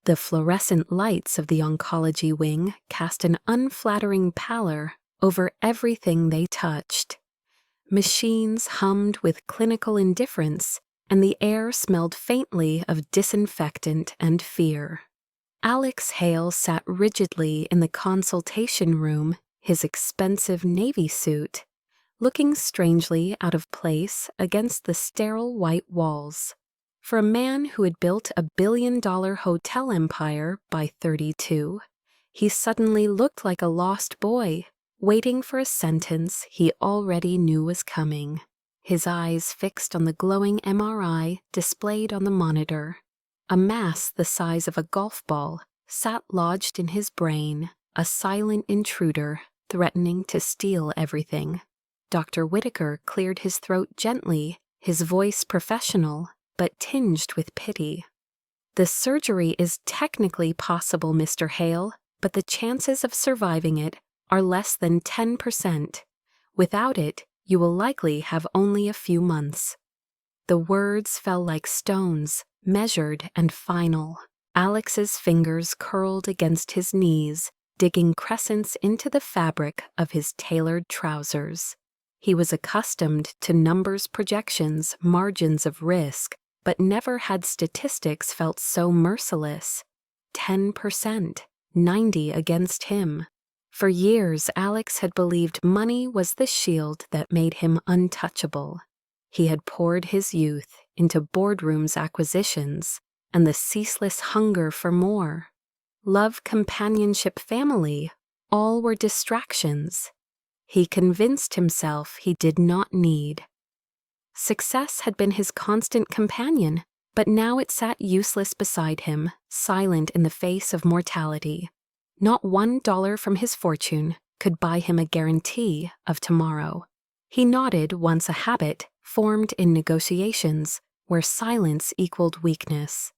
The fluorescent lights of the oncology wing cast an unflattering pallor over everything they touched. Machines hummed with clinical indifference, and the air smelled faintly of disinfectant and fear. Alex Hale sat rigidly in the consultation room, his expensive navy suit, looking strangely out of place against the sterile white walls. For a man who had built a billion-dollar hotel empire by 32, he suddenly looked like a lost boy, waiting for a sentence he already knew was coming, his eyes fixed on the glowing MRI displayed on the monitor. A mass the size of a golf ball sat lodged in his brain, a silent intruder threatening to steal everything. Dr. Whitaker cleared his throat gently, his voice professional, but tinged with pity. "The surgery is technically possible, Mr. Hale, but the chances of surviving it are less than 10%. Without it, you will likely have only a few months." The words fell like stones, measured and final. Alex's fingers curled against his knees, digging crescents into the fabric of his tailored trousers. He was accustomed to numbers, projections, margins of risk, but never had statistics felt so merciless. 10%, 90 against him. For years, Alex had believed money was the shield that made him untouchable. He had poured his youth into boardrooms, acquisitions, and the ceaseless hunger for more. Love, companionship, family, all were distractions. He convinced himself he did not need. Success had been his constant companion, but now it sat useless beside him, silent in the face of mortality. Not $1 from his fortune could buy him a guarantee of tomorrow. He nodded once, a habit formed in negotiations where silence equaled weakness.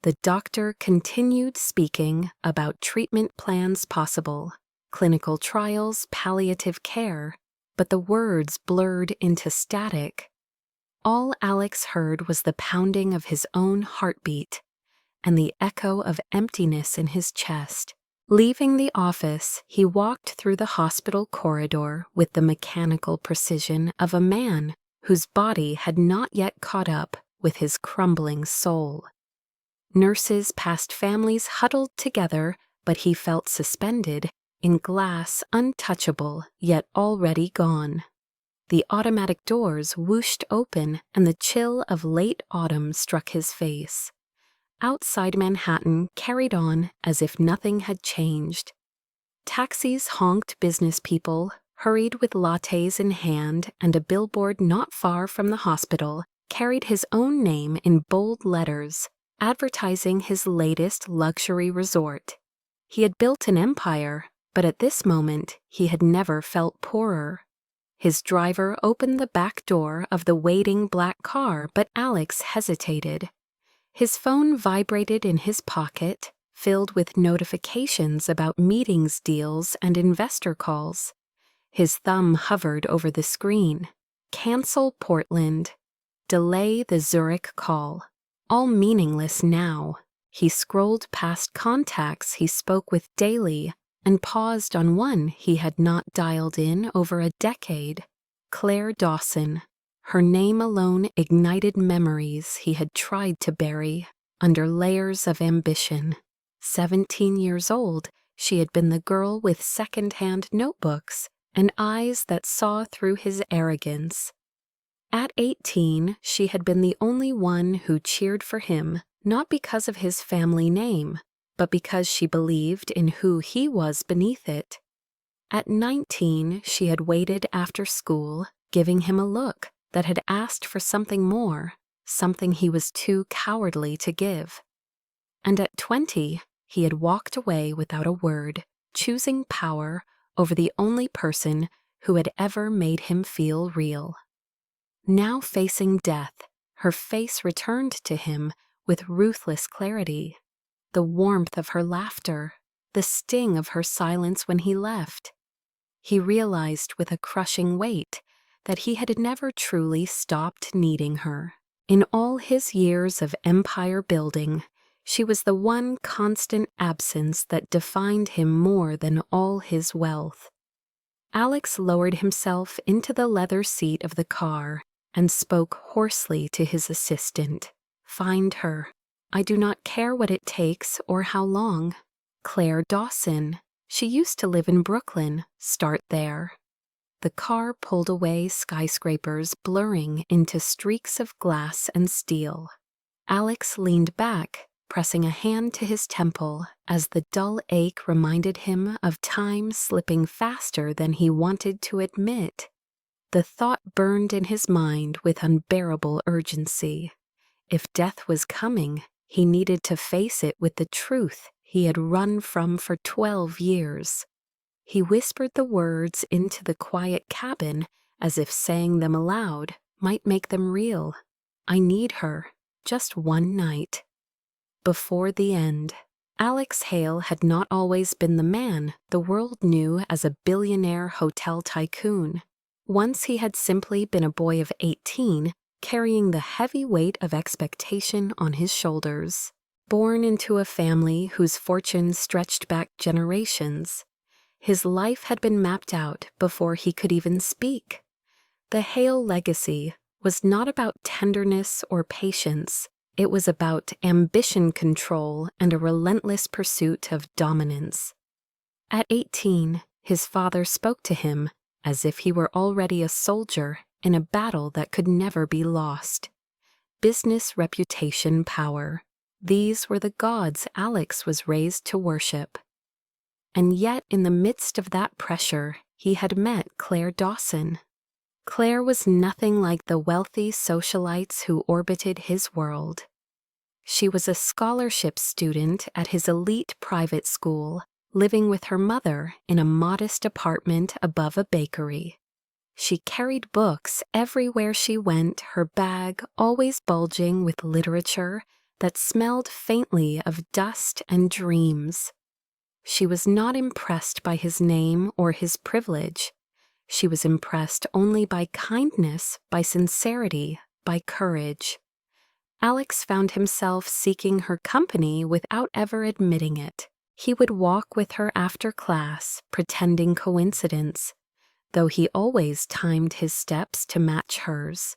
The doctor continued speaking about treatment plans possible, clinical trials, palliative care, but the words blurred into static. All Alex heard was the pounding of his own heartbeat and the echo of emptiness in his chest. Leaving the office, he walked through the hospital corridor with the mechanical precision of a man whose body had not yet caught up with his crumbling soul. Nurses past families huddled together, but he felt suspended in glass untouchable yet already gone. The automatic doors whooshed open and the chill of late autumn struck his face. Outside Manhattan carried on as if nothing had changed. Taxis honked, business people hurried with lattes in hand, and a billboard not far from the hospital carried his own name in bold letters, advertising his latest luxury resort. He had built an empire, but at this moment he had never felt poorer. His driver opened the back door of the waiting black car, but Alex hesitated. His phone vibrated in his pocket, filled with notifications about meetings, deals, and investor calls. His thumb hovered over the screen. Cancel Portland. Delay the Zurich call. All meaningless now. He scrolled past contacts he spoke with daily and paused on one he had not dialed in over a decade. Claire Dawson. Her name alone ignited memories he had tried to bury under layers of ambition. 17 years old, she had been the girl with second-hand notebooks and eyes that saw through his arrogance. At 18, she had been the only one who cheered for him, not because of his family name, but because she believed in who he was beneath it. At 19, she had waited after school, giving him a look that had asked for something more, something he was too cowardly to give. And at 20, he had walked away without a word, choosing power over the only person who had ever made him feel real. Now facing death, her face returned to him with ruthless clarity. The warmth of her laughter, the sting of her silence when he left. He realized with a crushing weight that he had never truly stopped needing her. In all his years of empire building, She was the one constant absence that defined him more than all his wealth. Alex lowered himself into the leather seat of the car and spoke hoarsely to his assistant. "Find her. I do not care what it takes or how long. Claire Dawson. She used to live in Brooklyn. Start there." The car pulled away, skyscrapers blurring into streaks of glass and steel. Alex leaned back, pressing a hand to his temple as the dull ache reminded him of time slipping faster than he wanted to admit. The thought burned in his mind with unbearable urgency. If death was coming, he needed to face it with the truth he had run from for 12 years. He whispered the words into the quiet cabin as if saying them aloud might make them real. "I need her, just one night." Before the end, Alex Hale had not always been the man the world knew as a billionaire hotel tycoon. Once he had simply been a boy of 18, carrying the heavy weight of expectation on his shoulders. Born into a family whose fortune stretched back generations, his life had been mapped out before he could even speak. The Hale legacy was not about tenderness or patience. It was about ambition control and a relentless pursuit of dominance. At 18, his father spoke to him as if he were already a soldier in a battle that could never be lost. Business, reputation, power. These were the gods Alex was raised to worship. And yet, in the midst of that pressure, he had met Claire Dawson. Claire was nothing like the wealthy socialites who orbited his world. She was a scholarship student at his elite private school, living with her mother in a modest apartment above a bakery. She carried books everywhere she went, her bag always bulging with literature that smelled faintly of dust and dreams. She was not impressed by his name or his privilege. She was impressed only by kindness, by sincerity, by courage. Alex found himself seeking her company without ever admitting it. He would walk with her after class, pretending coincidence, though he always timed his steps to match hers.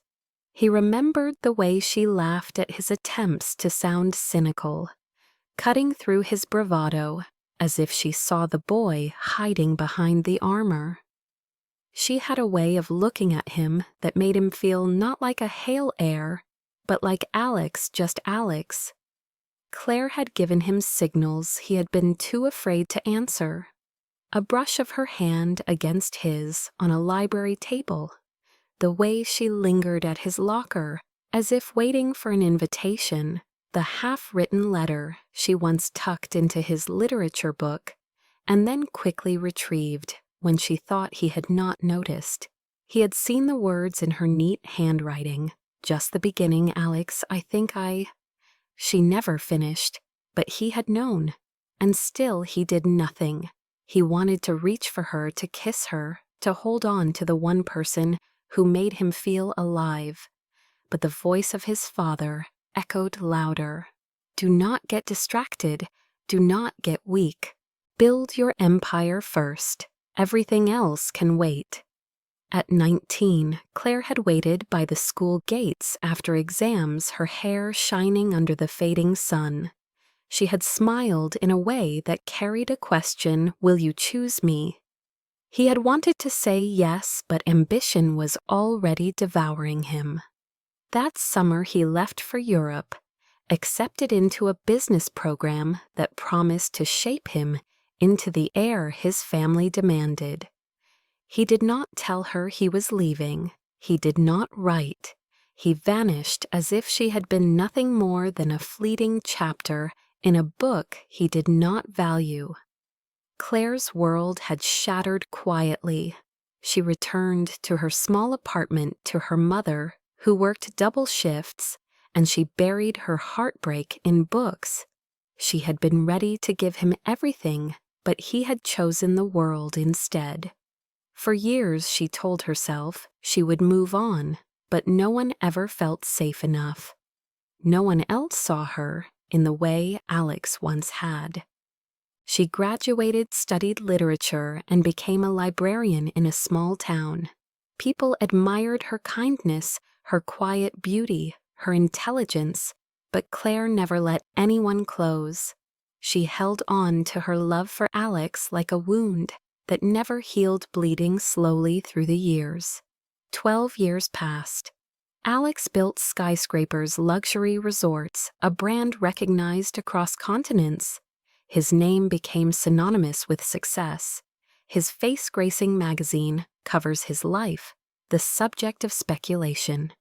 He remembered the way she laughed at his attempts to sound cynical, cutting through his bravado as if she saw the boy hiding behind the armor. She had a way of looking at him that made him feel not like a Hale heir, but like Alex, just Alex. Claire had given him signals he had been too afraid to answer. A brush of her hand against his on a library table, the way she lingered at his locker, as if waiting for an invitation, the half-written letter she once tucked into his literature book, and then quickly retrieved when she thought he had not noticed. He had seen the words in her neat handwriting. "Just the beginning, Alex, I think She never finished, but he had known, and still he did nothing. He wanted to reach for her, to kiss her, to hold on to the one person who made him feel alive. But the voice of his father echoed louder. "Do not get distracted. Do not get weak. Build your empire first. Everything else can wait." At 19, Claire had waited by the school gates after exams, her hair shining under the fading sun. She had smiled in a way that carried a question, "Will you choose me?" He had wanted to say yes, but ambition was already devouring him. That summer he left for Europe, accepted into a business program that promised to shape him into the heir his family demanded. He did not tell her he was leaving. He did not write. He vanished as if she had been nothing more than a fleeting chapter in a book he did not value. Claire's world had shattered quietly. She returned to her small apartment to her mother, who worked double shifts, and she buried her heartbreak in books. She had been ready to give him everything, but he had chosen the world instead. For years she told herself she would move on, but no one ever felt safe enough. No one else saw her, in the way Alex once had. She graduated, studied literature, and became a librarian in a small town. People admired her kindness, her quiet beauty, her intelligence, but Claire never let anyone close. She held on to her love for Alex like a wound that never healed, bleeding slowly through the years. 12 years passed. Alex built skyscrapers, luxury resorts, a brand recognized across continents. His name became synonymous with success. His face-gracing magazine covers his life, the subject of speculation.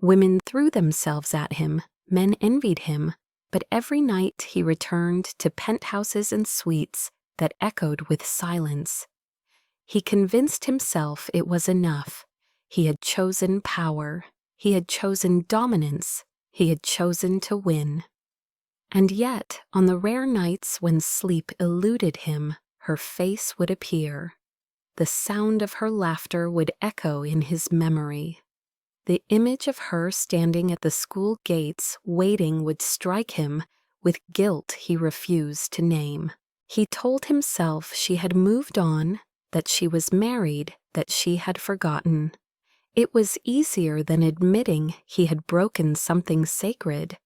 Women threw themselves at him, men envied him, but every night he returned to penthouses and suites that echoed with silence. He convinced himself it was enough. He had chosen power. He had chosen dominance. He had chosen to win. And yet, on the rare nights when sleep eluded him, her face would appear. The sound of her laughter would echo in his memory. The image of her standing at the school gates waiting would strike him with guilt he refused to name. He told himself she had moved on, that she was married, that she had forgotten. It was easier than admitting he had broken something sacred.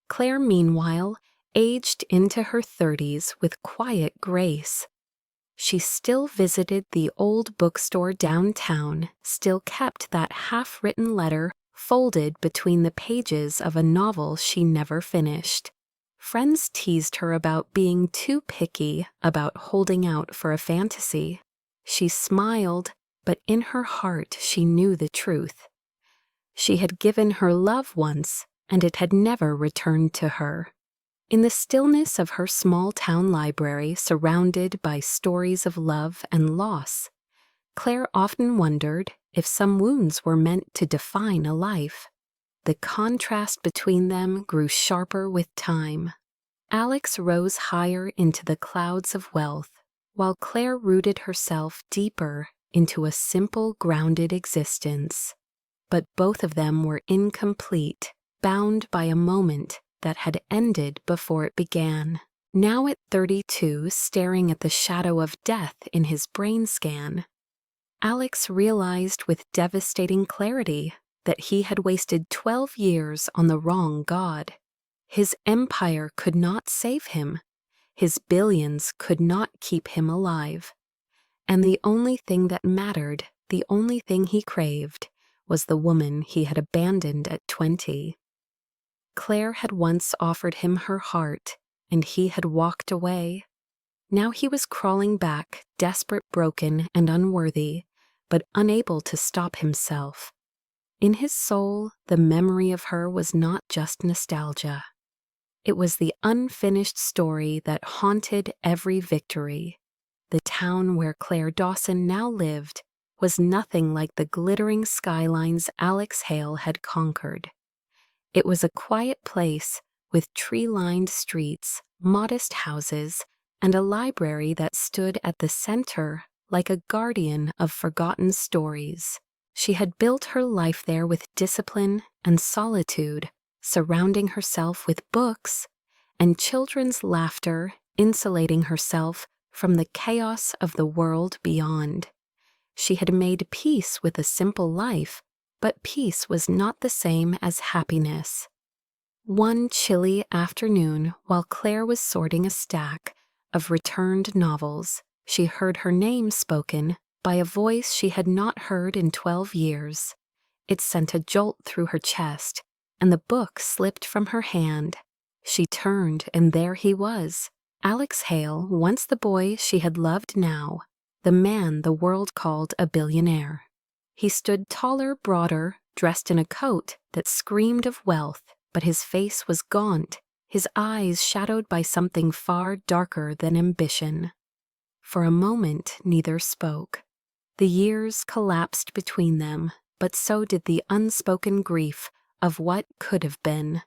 Claire, meanwhile, aged into her 30s with quiet grace. She still visited the old bookstore downtown, still kept that half-written letter folded between the pages of a novel she never finished. Friends teased her about being too picky, about holding out for a fantasy. She smiled, but in her heart she knew the truth. She had given her love once, and it had never returned to her. In the stillness of her small-town library, surrounded by stories of love and loss, Claire often wondered if some wounds were meant to define a life. The contrast between them grew sharper with time. Alex rose higher into the clouds of wealth, while Claire rooted herself deeper into a simple, grounded existence. But both of them were incomplete, bound by a moment that had ended before it began. Now at 32, staring at the shadow of death in his brain scan, Alex realized with devastating clarity that he had wasted 12 years on the wrong god. His empire could not save him. His billions could not keep him alive. And the only thing that mattered, the only thing he craved, was the woman he had abandoned at 20. Claire had once offered him her heart, and he had walked away. Now he was crawling back, desperate, broken, and unworthy, but unable to stop himself. In his soul, the memory of her was not just nostalgia. It was the unfinished story that haunted every victory. The town where Claire Dawson now lived was nothing like the glittering skylines Alex Hale had conquered. It was a quiet place with tree-lined streets, modest houses, and a library that stood at the center like a guardian of forgotten stories. She had built her life there with discipline and solitude, surrounding herself with books and children's laughter, insulating herself from the chaos of the world beyond. She had made peace with a simple life, but peace was not the same as happiness. One chilly afternoon, while Claire was sorting a stack of returned novels, she heard her name spoken by a voice she had not heard in 12 years. It sent a jolt through her chest, and the book slipped from her hand. She turned, and there he was, Alex Hale, once the boy she had loved, now the man the world called a billionaire. He stood taller, broader, dressed in a coat that screamed of wealth, but his face was gaunt, his eyes shadowed by something far darker than ambition. For a moment, neither spoke. The years collapsed between them, but so did the unspoken grief of what could have been.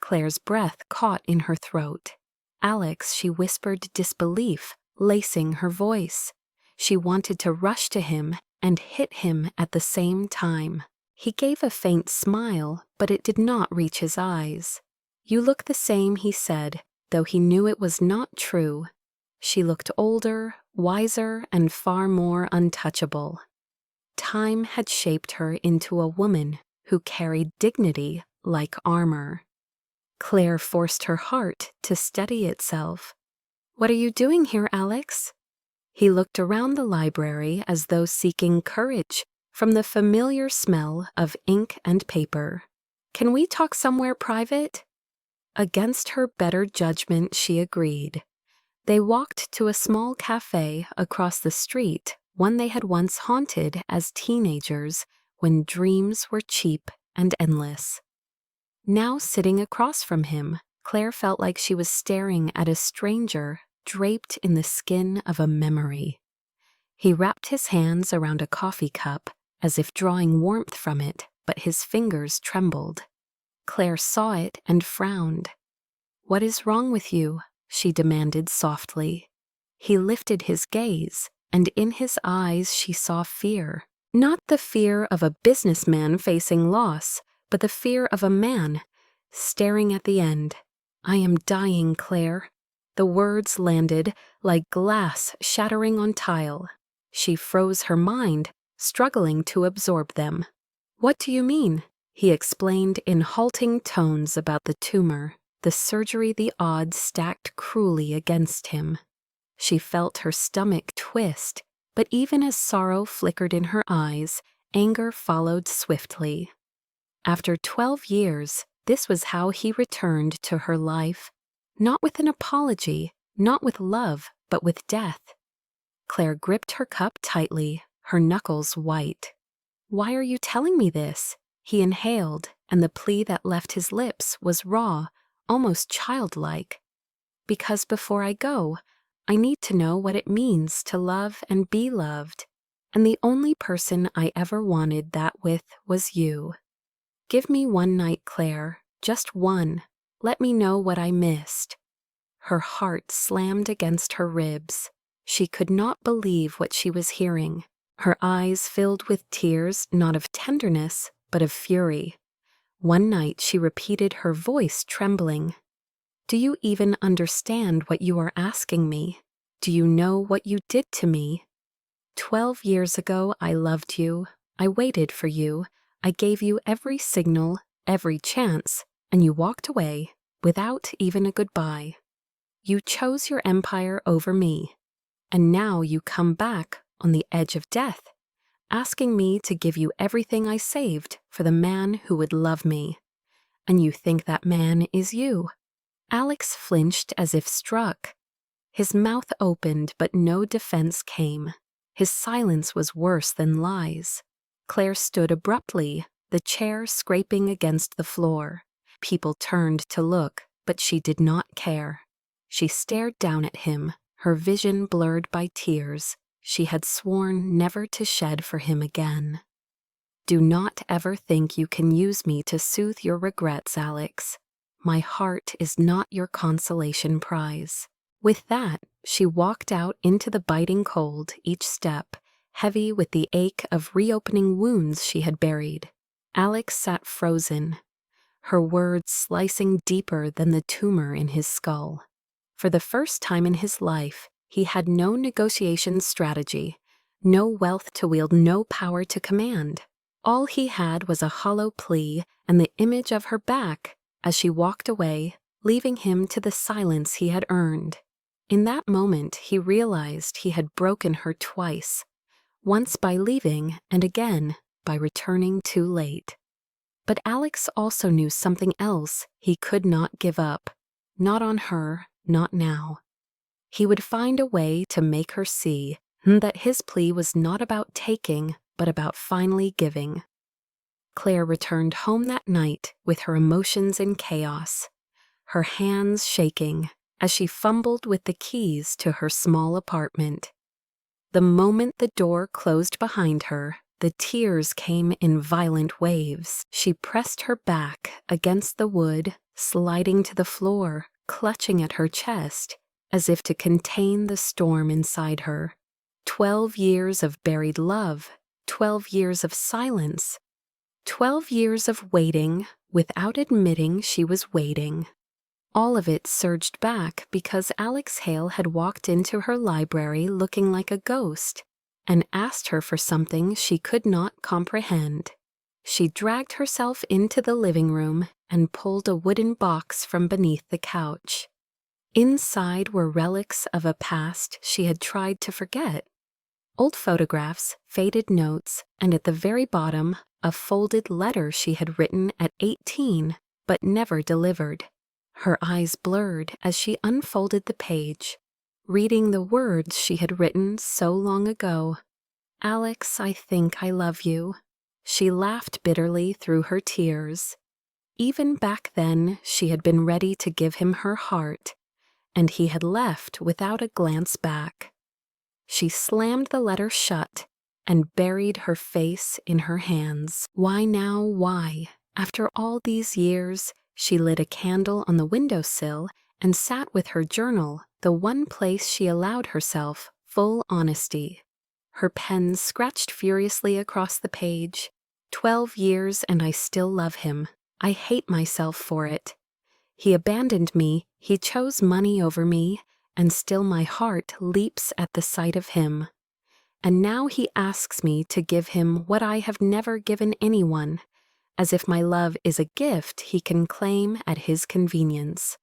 Claire's breath caught in her throat. Alex, she whispered disbelief, lacing her voice. She wanted to rush to him and hit him at the same time. He gave a faint smile, but it did not reach his eyes. "You look the same," he said, though he knew it was not true. She looked older, wiser, and far more untouchable. Time had shaped her into a woman who carried dignity like armor. Claire forced her heart to steady itself. "What are you doing here, Alex?" He looked around the library as though seeking courage from the familiar smell of ink and paper. "Can we talk somewhere private?" Against her better judgment, she agreed. They walked to a small cafe across the street, one they had once haunted as teenagers when dreams were cheap and endless. Now sitting across from him, Claire felt like she was staring at a stranger draped in the skin of a memory. He wrapped his hands around a coffee cup as if drawing warmth from it, but his fingers trembled. Claire saw it and frowned. "What is wrong with you?" she demanded softly. He lifted his gaze, and in his eyes she saw fear. Not the fear of a businessman facing loss, but the fear of a man staring at the end. "I am dying, Claire." The words landed like glass shattering on tile. She froze her mind, struggling to absorb them. "What do you mean?" He explained in halting tones about the tumor, the surgery, the odds stacked cruelly against him. She felt her stomach twist, but even as sorrow flickered in her eyes, anger followed swiftly. After 12 years, this was how he returned to her life. Not with an apology, not with love, but with death. Claire gripped her cup tightly, her knuckles white. "Why are you telling me this?" He inhaled, and the plea that left his lips was raw, almost childlike. "Because before I go, I need to know what it means to love and be loved. And the only person I ever wanted that with was you. Give me one night, Claire, just one. Let me know what I missed." Her heart slammed against her ribs. She could not believe what she was hearing. Her eyes filled with tears, not of tenderness, but of fury. One night she repeated, her voice trembling. "Do you even understand what you are asking me? Do you know what you did to me? 12 years ago I loved you. I waited for you. I gave you every signal, every chance, and you walked away without even a goodbye. You chose your empire over me. And now you come back on the edge of death, asking me to give you everything I saved for the man who would love me. And you think that man is you." Alex flinched as if struck. His mouth opened, but no defense came. His silence was worse than lies. Claire stood abruptly, the chair scraping against the floor. People turned to look, but she did not care. She stared down at him, her vision blurred by tears. She had sworn never to shed for him again. "Do not ever think you can use me to soothe your regrets, Alex. My heart is not your consolation prize." With that, she walked out into the biting cold, each step heavy with the ache of reopening wounds she had buried. Alex sat frozen, her words slicing deeper than the tumor in his skull. For the first time in his life, he had no negotiation strategy, no wealth to wield, no power to command. All he had was a hollow plea and the image of her back as she walked away, leaving him to the silence he had earned. In that moment, he realized he had broken her twice, once by leaving and again by returning too late. But Alex also knew something else he could not give up. Not on her, not now. He would find a way to make her see that his plea was not about taking, but about finally giving. Claire returned home that night with her emotions in chaos, her hands shaking as she fumbled with the keys to her small apartment. The moment the door closed behind her, the tears came in violent waves. She pressed her back against the wood, sliding to the floor, clutching at her chest, as if to contain the storm inside her. 12 years of buried love, 12 years of silence, 12 years of waiting without admitting she was waiting. All of it surged back because Alex Hale had walked into her library looking like a ghost and asked her for something she could not comprehend. She dragged herself into the living room and pulled a wooden box from beneath the couch. Inside were relics of a past she had tried to forget. Old photographs, faded notes, and at the very bottom, a folded letter she had written at 18 but never delivered. Her eyes blurred as she unfolded the page, reading the words she had written so long ago. "Alex, I think I love you." She laughed bitterly through her tears. Even back then, she had been ready to give him her heart, and he had left without a glance back. She slammed the letter shut and buried her face in her hands. Why now, why? After all these years, she lit a candle on the windowsill and sat with her journal, the one place she allowed herself full honesty. Her pen scratched furiously across the page. 12 years and I still love him. I hate myself for it. He abandoned me, he chose money over me, and still my heart leaps at the sight of him. And now he asks me to give him what I have never given anyone, as if my love is a gift he can claim at his convenience.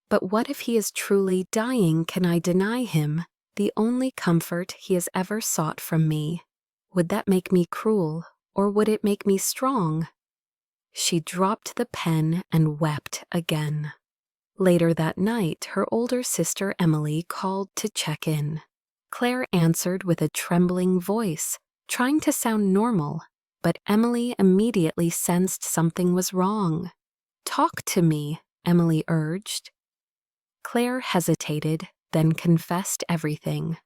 But what if he is truly dying? Can I deny him the only comfort he has ever sought from me? Would that make me cruel, or would it make me strong? She dropped the pen and wept again. Later that night, her older sister Emily called to check in. Claire answered with a trembling voice, trying to sound normal, but Emily immediately sensed something was wrong. "Talk to me," Emily urged. Claire hesitated, then confessed everything.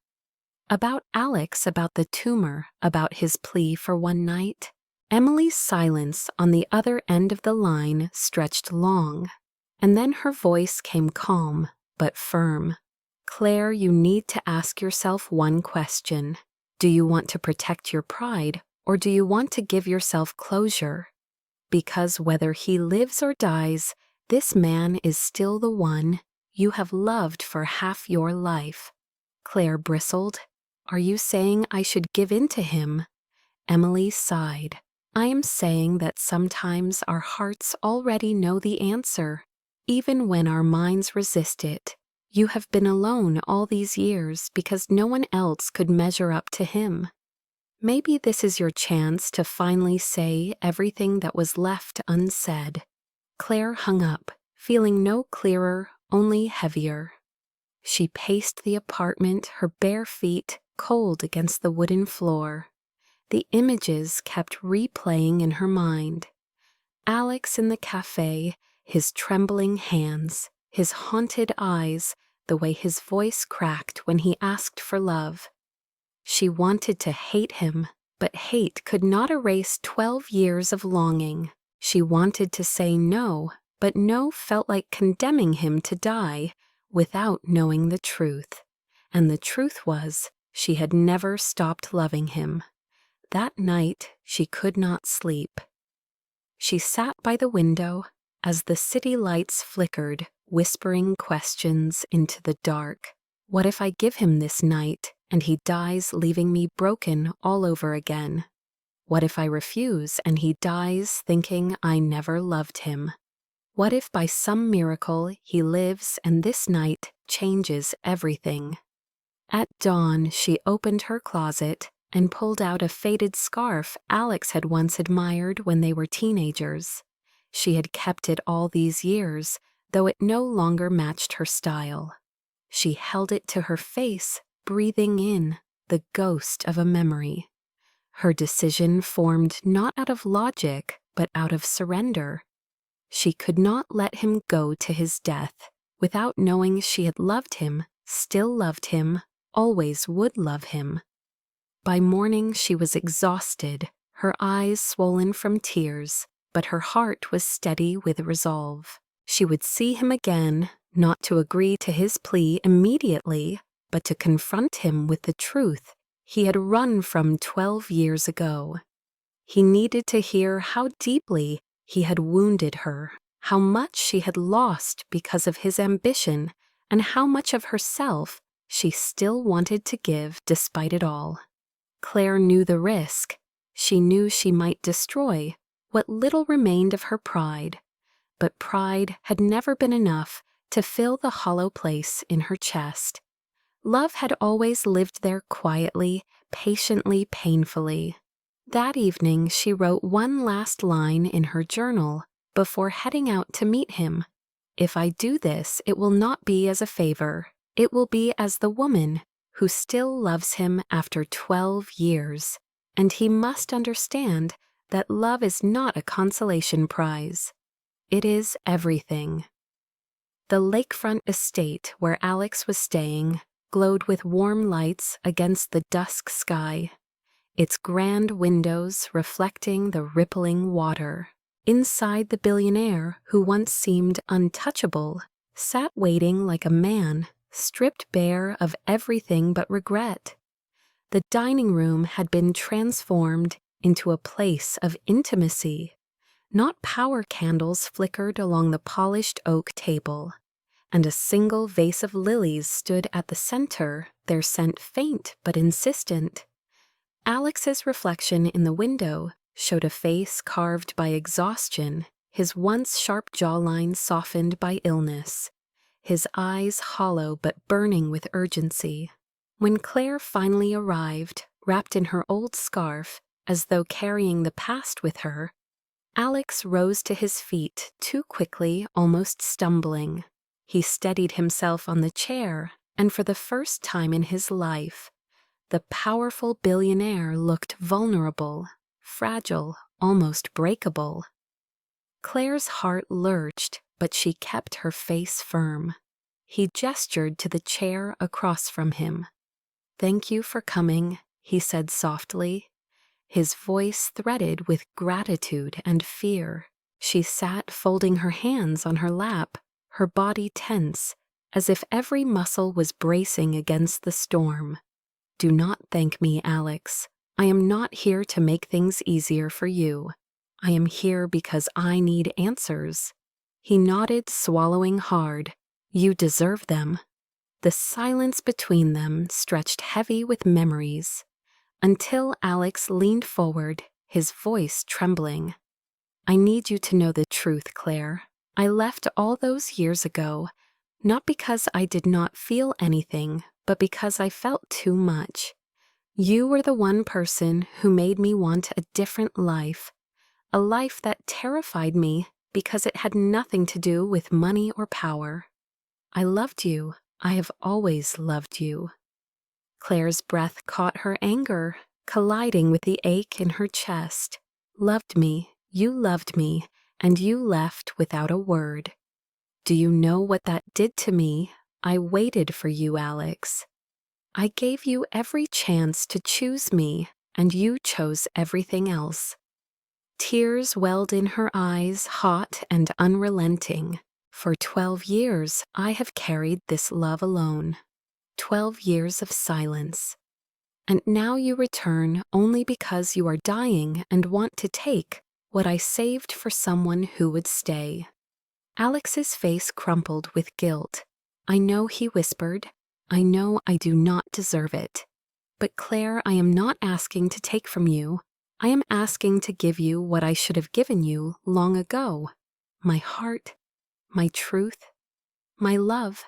About Alex, about the tumor, about his plea for one night. Emily's silence on the other end of the line stretched long, and then her voice came calm but firm. "Claire, you need to ask yourself one question. Do you want to protect your pride, or do you want to give yourself closure? Because whether he lives or dies, this man is still the one you have loved for half your life." Claire bristled. "Are you saying I should give in to him?" Emily sighed. "I am saying that sometimes our hearts already know the answer, even when our minds resist it. You have been alone all these years because no one else could measure up to him. Maybe this is your chance to finally say everything that was left unsaid." Claire hung up, feeling no clearer, only heavier. She paced the apartment, her bare feet cold against the wooden floor. The images kept replaying in her mind. Alex in the cafe, his trembling hands, his haunted eyes, the way his voice cracked when he asked for love. She wanted to hate him, but hate could not erase 12 years of longing. She wanted to say no, but no felt like condemning him to die without knowing the truth. And the truth was, she had never stopped loving him. That night, she could not sleep. She sat by the window as the city lights flickered, whispering questions into the dark. What if I give him this night and he dies, leaving me broken all over again? What if I refuse and he dies thinking I never loved him? What if by some miracle he lives and this night changes everything? At dawn, she opened her closet and pulled out a faded scarf Alex had once admired when they were teenagers. She had kept it all these years, though it no longer matched her style. She held it to her face, breathing in the ghost of a memory. Her decision formed not out of logic, but out of surrender. She could not let him go to his death without knowing she had loved him, still loved him, always would love him. By morning she was exhausted, her eyes swollen from tears, but her heart was steady with resolve. She would see him again, not to agree to his plea immediately, but to confront him with the truth he had run from 12 years ago. He needed to hear how deeply he had wounded her, how much she had lost because of his ambition, and how much of herself she still wanted to give despite it all. Claire knew the risk. She knew she might destroy what little remained of her pride, but pride had never been enough to fill the hollow place in her chest. Love had always lived there quietly, patiently, painfully. That evening she wrote one last line in her journal before heading out to meet him. "If I do this, it will not be as a favor. It will be as the woman who still loves him after 12 years, and he must understand that love is not a consolation prize. It is everything." The lakefront estate where Alex was staying glowed with warm lights against the dusk sky, its grand windows reflecting the rippling water. Inside, the billionaire, who once seemed untouchable, sat waiting like a man, stripped bare of everything but regret. The dining room had been transformed into a place of intimacy. Not power candles flickered along the polished oak table, and a single vase of lilies stood at the center, their scent faint but insistent. Alex's reflection in the window showed a face carved by exhaustion, his once sharp jawline softened by illness, his eyes hollow but burning with urgency. When Claire finally arrived, wrapped in her old scarf, as though carrying the past with her, Alex rose to his feet too quickly, almost stumbling. He steadied himself on the chair, and for the first time in his life, the powerful billionaire looked vulnerable, fragile, almost breakable. Claire's heart lurched, but she kept her face firm. He gestured to the chair across from him. "Thank you for coming," he said softly, his voice threaded with gratitude and fear. She sat folding her hands on her lap, her body tense, as if every muscle was bracing against the storm. "Do not thank me, Alex. I am not here to make things easier for you. I am here because I need answers." He nodded, swallowing hard. "You deserve them." The silence between them stretched heavy with memories, until Alex leaned forward, his voice trembling. "I need you to know the truth, Claire. I left all those years ago, not because I did not feel anything, but because I felt too much. You were the one person who made me want a different life, a life that terrified me because it had nothing to do with money or power. I loved you. I have always loved you." Claire's breath caught her anger, colliding with the ache in her chest. "Loved me, you loved me, and you left without a word. Do you know what that did to me? I waited for you, Alex. I gave you every chance to choose me, and you chose everything else." Tears welled in her eyes, hot and unrelenting. "For 12 years, I have carried this love alone. 12 years of silence. And now you return only because you are dying and want to take what I saved for someone who would stay." Alex's face crumpled with guilt. "I know," he whispered. "I know I do not deserve it. But Claire, I am not asking to take from you. I am asking to give you what I should have given you long ago. My heart, my truth, my love."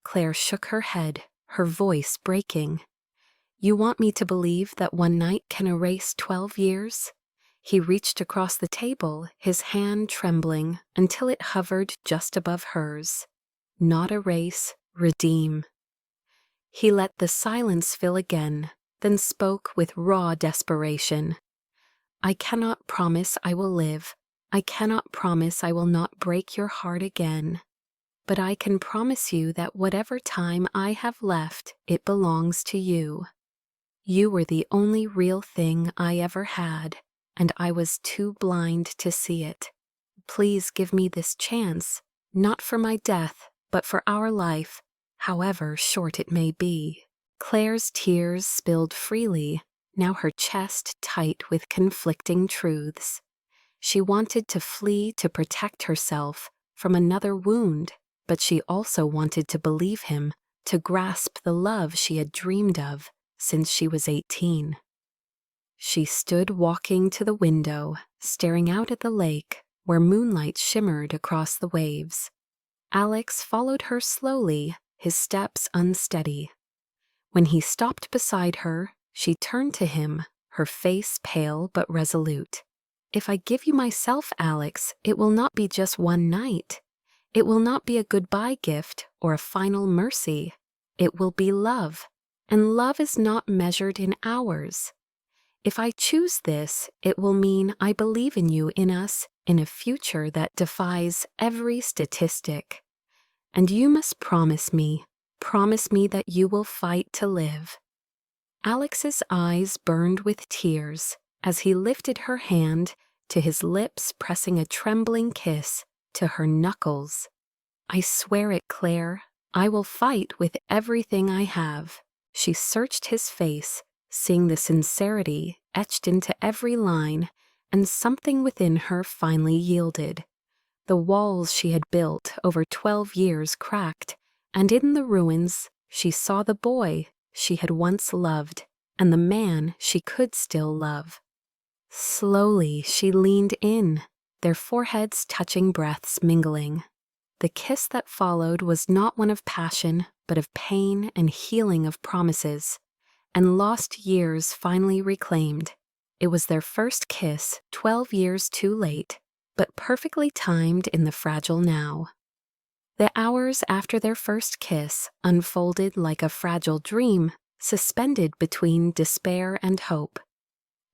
Claire shook her head, her voice breaking. "You want me to believe that one night can erase 12 years? He reached across the table, his hand trembling until it hovered just above hers. "Not erase, redeem." He let the silence fill again, then spoke with raw desperation. "I cannot promise I will live. I cannot promise I will not break your heart again. But I can promise you that whatever time I have left, it belongs to you. You were the only real thing I ever had, and I was too blind to see it. Please give me this chance, not for my death, but for our life, however short it may be." Claire's tears spilled freely, now her chest tight with conflicting truths. She wanted to flee to protect herself from another wound, but she also wanted to believe him, to grasp the love she had dreamed of since she was 18. She stood walking to the window, staring out at the lake where moonlight shimmered across the waves. Alex followed her slowly, his steps unsteady. When he stopped beside her, she turned to him, her face pale but resolute. "If I give you myself, Alex, it will not be just one night. It will not be a goodbye gift or a final mercy. It will be love, and love is not measured in hours. If I choose this, it will mean I believe in you, in us, in a future that defies every statistic. And you must promise me that you will fight to live." Alex's eyes burned with tears as he lifted her hand to his lips, pressing a trembling kiss to her knuckles. "I swear it, Claire. I will fight with everything I have." She searched his face, seeing the sincerity etched into every line, and something within her finally yielded. The walls she had built over 12 years cracked, and in the ruins she saw the boy she had once loved and the man she could still love. Slowly she leaned in, their foreheads touching, breaths mingling. The kiss that followed was not one of passion, but of pain and healing, of promises, and lost years finally reclaimed. It was their first kiss, 12 years too late, but perfectly timed in the fragile now. The hours after their first kiss unfolded like a fragile dream, suspended between despair and hope.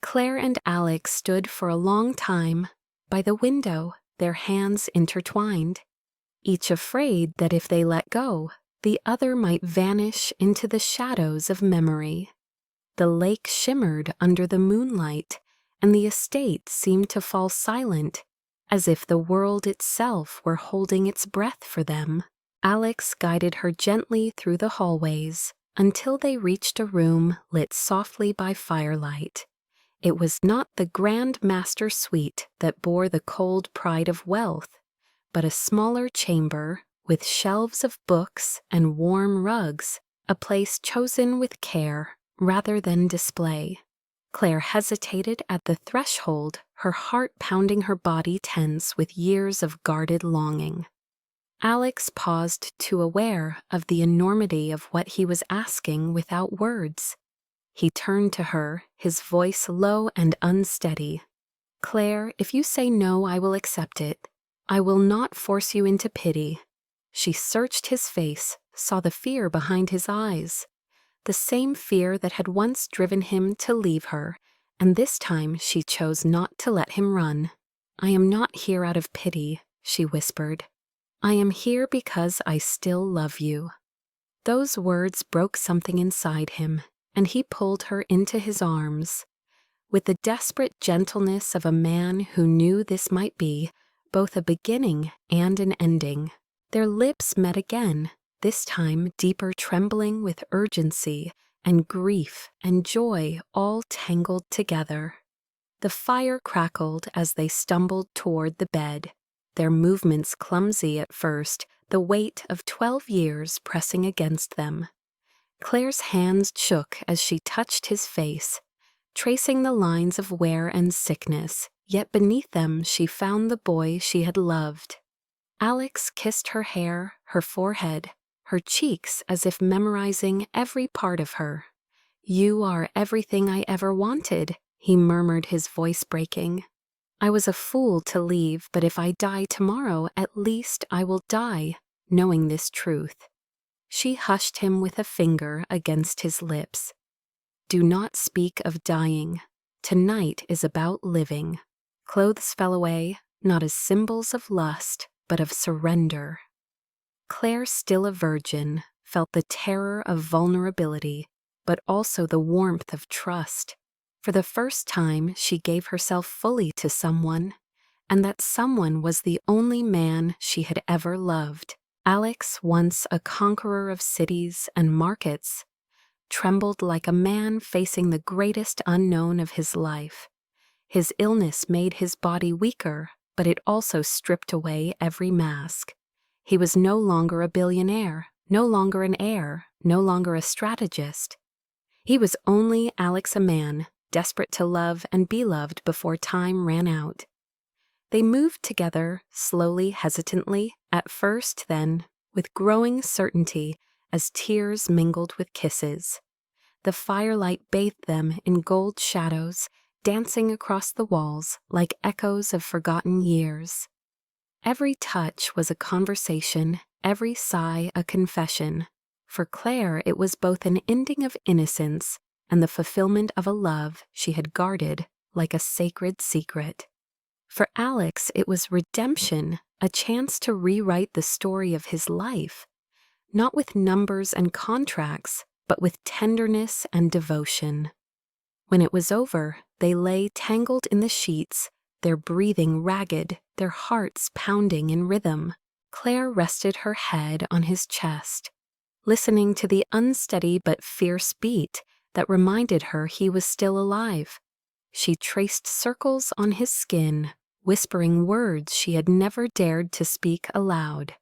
Claire and Alex stood for a long time by the window, their hands intertwined, each afraid that if they let go, the other might vanish into the shadows of memory. The lake shimmered under the moonlight, and the estate seemed to fall silent, as if the world itself were holding its breath for them. Alex guided her gently through the hallways until they reached a room lit softly by firelight. It was not the grand master suite that bore the cold pride of wealth, but a smaller chamber with shelves of books and warm rugs, a place chosen with care rather than display. Claire hesitated at the threshold, her heart pounding, her body tense with years of guarded longing. Alex paused, too aware of the enormity of what he was asking without words. He turned to her, his voice low and unsteady. "Claire, if you say no, I will accept it. I will not force you into pity." She searched his face, saw the fear behind his eyes, the same fear that had once driven him to leave her, and this time she chose not to let him run. "I am not here out of pity," she whispered. "I am here because I still love you." Those words broke something inside him, and he pulled her into his arms. With the desperate gentleness of a man who knew this might be both a beginning and an ending, their lips met again, this time deeper, trembling with urgency and grief and joy all tangled together. The fire crackled as they stumbled toward the bed, their movements clumsy at first, the weight of 12 years pressing against them. Claire's hands shook as she touched his face, tracing the lines of wear and sickness, yet beneath them she found the boy she had loved. Alex kissed her hair, her forehead, her cheeks, as if memorizing every part of her. "You are everything I ever wanted," he murmured, his voice breaking. "I was a fool to leave, but if I die tomorrow, at least I will die, knowing this truth." She hushed him with a finger against his lips. "Do not speak of dying. Tonight is about living." Clothes fell away, not as symbols of lust, but of surrender. Claire, still a virgin, felt the terror of vulnerability, but also the warmth of trust. For the first time, she gave herself fully to someone, and that someone was the only man she had ever loved. Alex, once a conqueror of cities and markets, trembled like a man facing the greatest unknown of his life. His illness made his body weaker, but it also stripped away every mask. He was no longer a billionaire, no longer an heir, no longer a strategist. He was only Alex, a man, desperate to love and be loved before time ran out. They moved together, slowly, hesitantly, at first, then, with growing certainty, as tears mingled with kisses. The firelight bathed them in gold shadows, dancing across the walls like echoes of forgotten years. Every touch was a conversation, every sigh a confession. For Claire, it was both an ending of innocence and the fulfillment of a love she had guarded like a sacred secret. For Alex, it was redemption, a chance to rewrite the story of his life, not with numbers and contracts, but with tenderness and devotion. When it was over, they lay tangled in the sheets, their breathing ragged, their hearts pounding in rhythm. Claire rested her head on his chest, listening to the unsteady but fierce beat that reminded her he was still alive. She traced circles on his skin, whispering words she had never dared to speak aloud.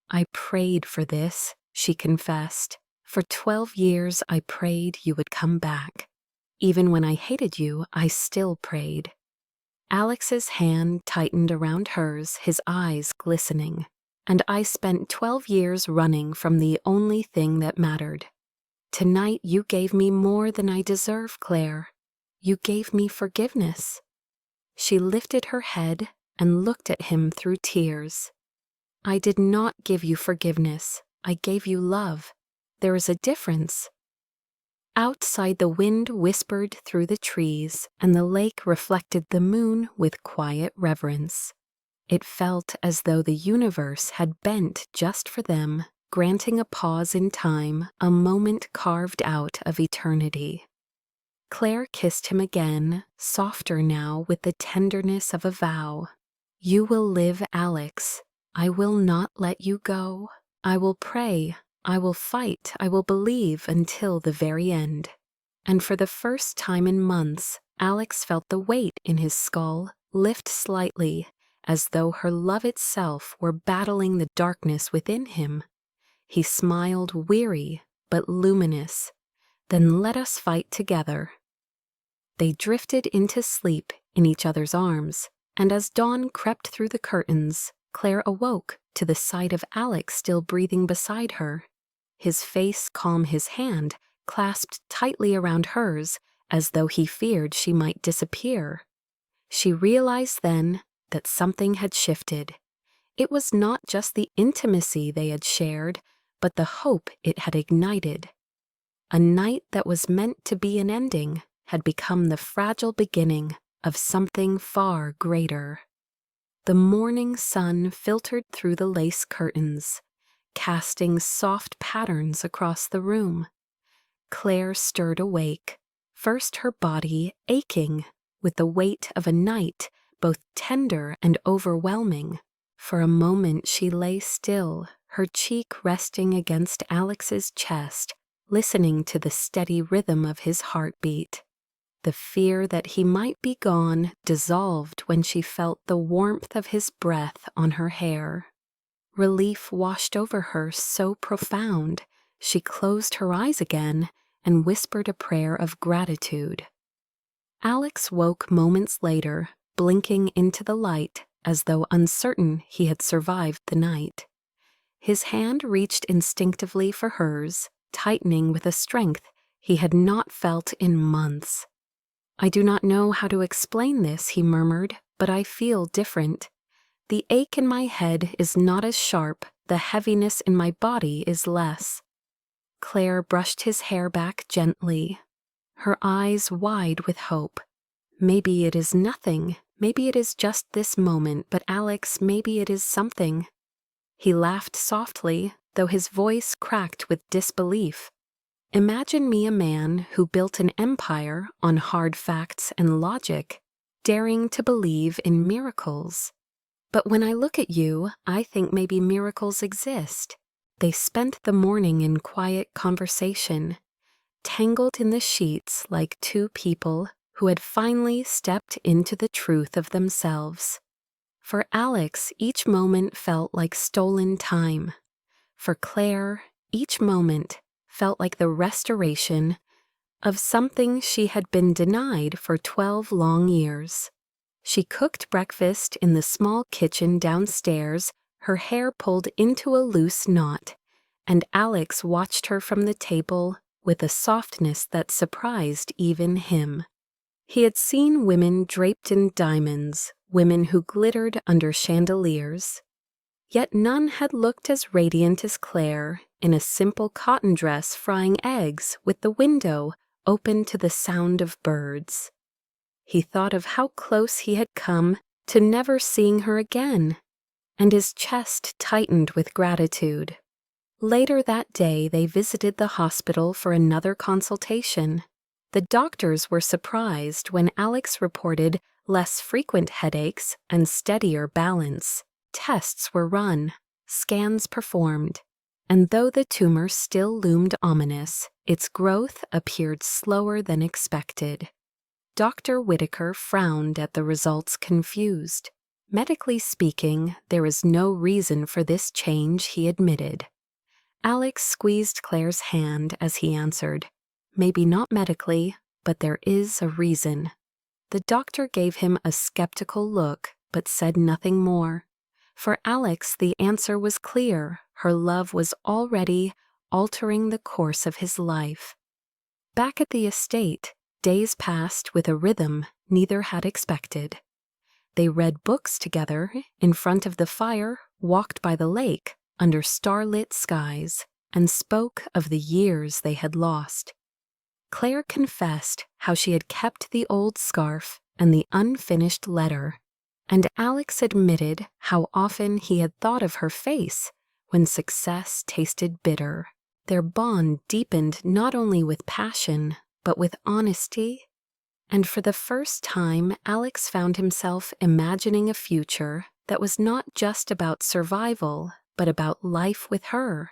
"I prayed for this," she confessed. "For 12 years I prayed you would come back. Even when I hated you, I still prayed." Alex's hand tightened around hers, his eyes glistening. "And I spent 12 years running from the only thing that mattered. Tonight you gave me more than I deserve, Claire. You gave me forgiveness." She lifted her head and looked at him through tears. "I did not give you forgiveness. I gave you love. There is a difference." Outside, the wind whispered through the trees, and the lake reflected the moon with quiet reverence. It felt as though the universe had bent just for them, granting a pause in time, a moment carved out of eternity. Claire kissed him again, softer now with the tenderness of a vow. "You will live, Alex. I will not let you go. I will pray. I will fight, I will believe until the very end." And for the first time in months, Alex felt the weight in his skull lift slightly, as though her love itself were battling the darkness within him. He smiled, weary but luminous. "Then let us fight together." They drifted into sleep in each other's arms, and as dawn crept through the curtains, Claire awoke to the sight of Alex still breathing beside her. His face calm, his hand clasped tightly around hers, as though he feared she might disappear. She realized then that something had shifted. It was not just the intimacy they had shared, but the hope it had ignited. A night that was meant to be an ending had become the fragile beginning of something far greater. The morning sun filtered through the lace curtains, casting soft patterns across the room. Claire stirred awake, first her body aching with the weight of a night both tender and overwhelming. For a moment she lay still, her cheek resting against Alex's chest, listening to the steady rhythm of his heartbeat. The fear that he might be gone dissolved when she felt the warmth of his breath on her hair. Relief washed over her so profound, she closed her eyes again and whispered a prayer of gratitude. Alex woke moments later, blinking into the light as though uncertain he had survived the night. His hand reached instinctively for hers, tightening with a strength he had not felt in months. "I do not know how to explain this," he murmured, "but I feel different. The ache in my head is not as sharp, the heaviness in my body is less." Claire brushed his hair back gently, her eyes wide with hope. "Maybe it is nothing, maybe it is just this moment, but Alex, maybe it is something." He laughed softly, though his voice cracked with disbelief. "Imagine me a man who built an empire on hard facts and logic, daring to believe in miracles. But when I look at you, I think maybe miracles exist." They spent the morning in quiet conversation, tangled in the sheets like two people who had finally stepped into the truth of themselves. For Alex, each moment felt like stolen time. For Claire, each moment felt like the restoration of something she had been denied for 12 long years. She cooked breakfast in the small kitchen downstairs, her hair pulled into a loose knot, and Alex watched her from the table with a softness that surprised even him. He had seen women draped in diamonds, women who glittered under chandeliers, yet none had looked as radiant as Claire in a simple cotton dress frying eggs with the window open to the sound of birds. He thought of how close he had come to never seeing her again, and his chest tightened with gratitude. Later that day, they visited the hospital for another consultation. The doctors were surprised when Alex reported less frequent headaches and steadier balance. Tests were run, scans performed, and though the tumor still loomed ominous, its growth appeared slower than expected. Dr. Whitaker frowned at the results, confused. Medically speaking, there is no reason for this change, he admitted. Alex squeezed Claire's hand as he answered, "Maybe not medically, but there is a reason." The doctor gave him a skeptical look, but said nothing more. For Alex, the answer was clear. Her love was already altering the course of his life. Back at the estate, days passed with a rhythm neither had expected. They read books together, in front of the fire, walked by the lake, under starlit skies, and spoke of the years they had lost. Claire confessed how she had kept the old scarf and the unfinished letter, and Alex admitted how often he had thought of her face when success tasted bitter. Their bond deepened not only with passion, but with honesty, and for the first time Alex found himself imagining a future that was not just about survival, but about life with her.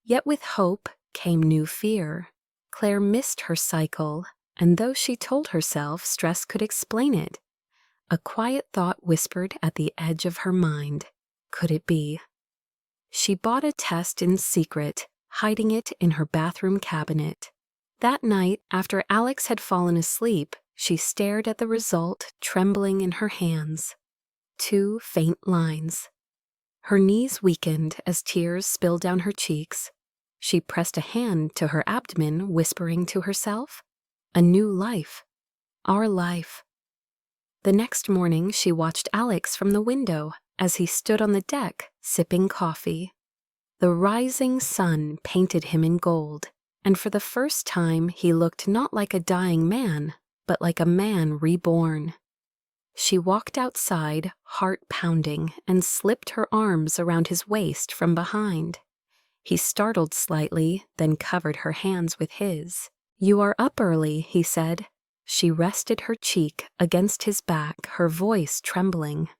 Yet with hope came new fear. Claire missed her cycle, and though she told herself stress could explain it, a quiet thought whispered at the edge of her mind. Could it be? She bought a test in secret, hiding it in her bathroom cabinet. That night, after Alex had fallen asleep, she stared at the result, trembling in her hands. 2 faint lines. Her knees weakened as tears spilled down her cheeks. She pressed a hand to her abdomen, whispering to herself, "A new life. Our life." The next morning, she watched Alex from the window as he stood on the deck, sipping coffee. The rising sun painted him in gold, and for the first time he looked not like a dying man, but like a man reborn. She walked outside, heart pounding, and slipped her arms around his waist from behind. He startled slightly, then covered her hands with his. "You are up early," he said. She rested her cheek against his back, her voice trembling.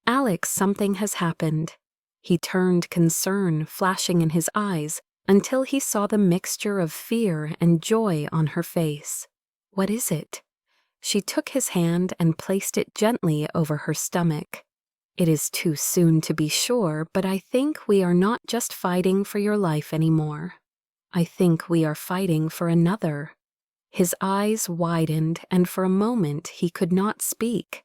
"Alex, something has happened." He turned, concern flashing in his eyes, until he saw the mixture of fear and joy on her face. "What is it?" She took his hand and placed it gently over her stomach. "It is too soon to be sure, but I think we are not just fighting for your life anymore. I think we are fighting for another." His eyes widened, and for a moment he could not speak.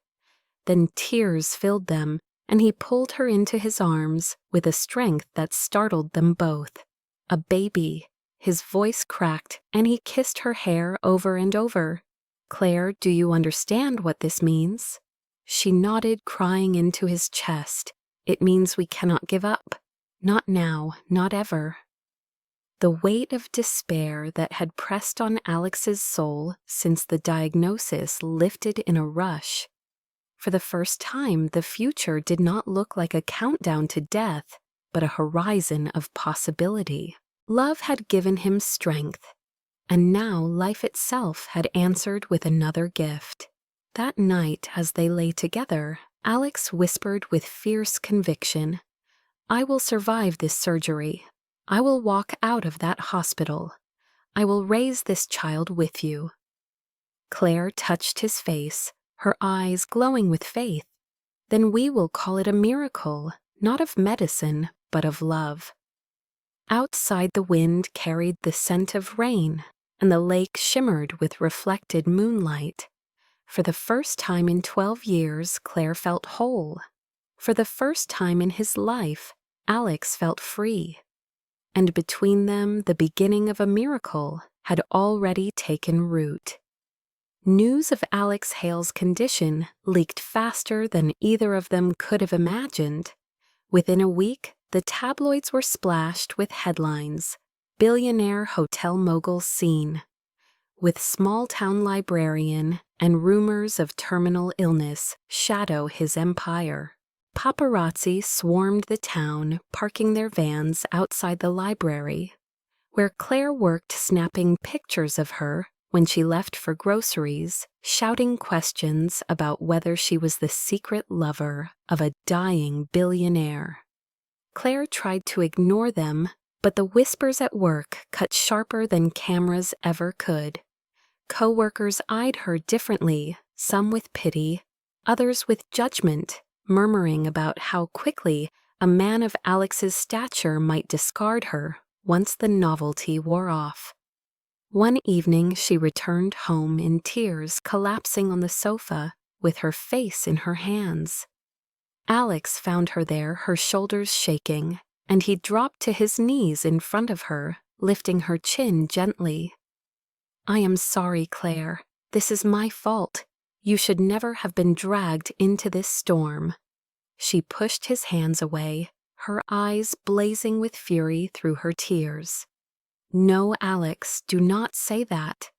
Then tears filled them, and he pulled her into his arms with a strength that startled them both. A baby. His voice cracked, and he kissed her hair over and over. "Claire, do you understand what this means?" She nodded, crying into his chest. "It means we cannot give up. Not now, not ever." The weight of despair that had pressed on Alex's soul since the diagnosis lifted in a rush. For the first time, the future did not look like a countdown to death, but a horizon of possibility. Love had given him strength, and now life itself had answered with another gift. That night, as they lay together, Alex whispered with fierce conviction, "I will survive this surgery. I will walk out of that hospital. I will raise this child with you." Claire touched his face, her eyes glowing with faith. Then we will call it a miracle, not of medicine, but of love. Outside the wind carried the scent of rain, and the lake shimmered with reflected moonlight. For the first time in 12 years, Claire felt whole. For the first time in his life, Alex felt free. And between them, the beginning of a miracle had already taken root. News of Alex Hale's condition leaked faster than either of them could have imagined. Within a week, the tabloids were splashed with headlines, "Billionaire Hotel Mogul Seen," with small-town librarian and rumors of terminal illness shadow his empire. Paparazzi swarmed the town, parking their vans outside the library, where Claire worked snapping pictures of her when she left for groceries, shouting questions about whether she was the secret lover of a dying billionaire. Claire tried to ignore them, but the whispers at work cut sharper than cameras ever could. Co-workers eyed her differently, some with pity, others with judgment, murmuring about how quickly a man of Alex's stature might discard her once the novelty wore off. One evening she returned home in tears, collapsing on the sofa with her face in her hands. Alex found her there, her shoulders shaking, and he dropped to his knees in front of her, lifting her chin gently. "I am sorry, Claire. This is my fault. You should never have been dragged into this storm." She pushed his hands away, her eyes blazing with fury through her tears. "No, Alex, do not say that.